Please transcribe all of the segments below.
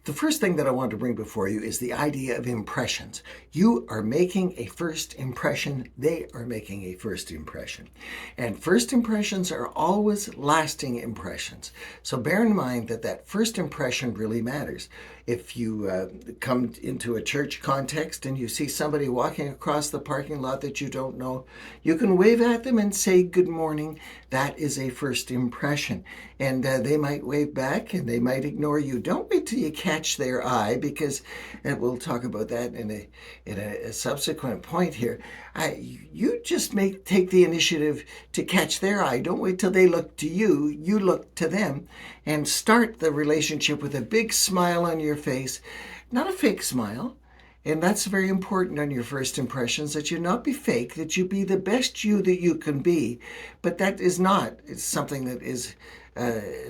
The first thing that I want to bring before you is the idea of impressions. You are making a first impression. They are making a first impression. And first impressions are always lasting impressions. So bear in mind that that first impression really matters. If you come into a church context and you see somebody walking across the parking lot that you don't know, you can wave at them and say good morning. That is a first impression. And they might wave back and they might ignore you. Don't wait till you catch their eye, because we'll talk about that in a subsequent point here. You just take the initiative to catch their eye. Don't wait till they look to you. You look to them and start the relationship with a big smile on your face, not a fake smile. And that's very important on your first impressions, that you not be fake, that you be the best you that you can be. But that is not something that is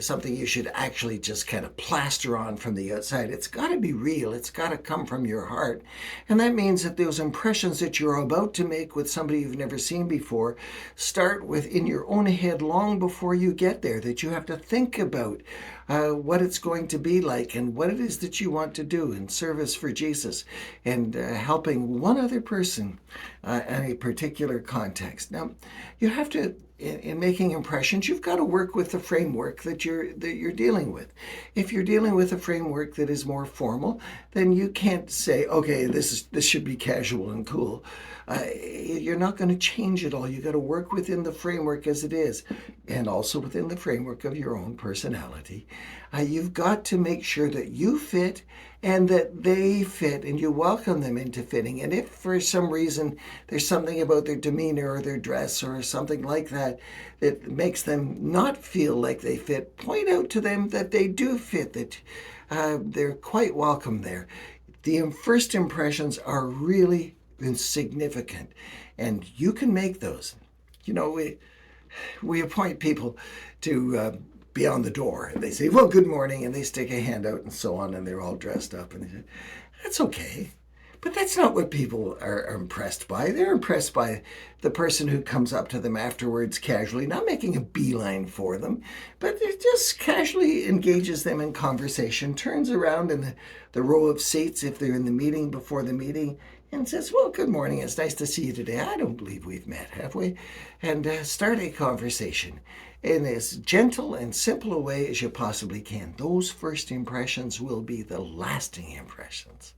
something you should actually just kind of plaster on from the outside. It's got to be real. It's got to come from your heart. And that means that those impressions that you're about to make with somebody you've never seen before start within your own head long before you get there, that you have to think about what it's going to be like and what it is that you want to do in service for Jesus and helping one other person in a particular context. Now, you have to, in making impressions, you've got to work with the framework that you're dealing with. If you're dealing with a framework that is more formal, then you can't say, okay, this should be casual and cool. You're not going to change it all. You got to work within the framework as it is, and also within the framework of your own personality. You've got to make sure that you fit and that they fit, and you welcome them into fitting. And if for some reason there's something about their demeanor or their dress or something like that that makes them not feel like they fit, point out to them that they do fit, that they're quite welcome there. The first impressions are really insignificant, and you can make those. You know, we appoint people to be on the door. They say, well, good morning, and they stick a hand out and so on, and they're all dressed up. And they say, that's okay. But that's not what people are impressed by. They're impressed by the person who comes up to them afterwards casually, not making a beeline for them, but it just casually engages them in conversation, turns around in the row of seats if they're in the meeting, before the meeting, and says, well, good morning, it's nice to see you today. I don't believe we've met, have we? And start a conversation in as gentle and simple a way as you possibly can. Those first impressions will be the lasting impressions.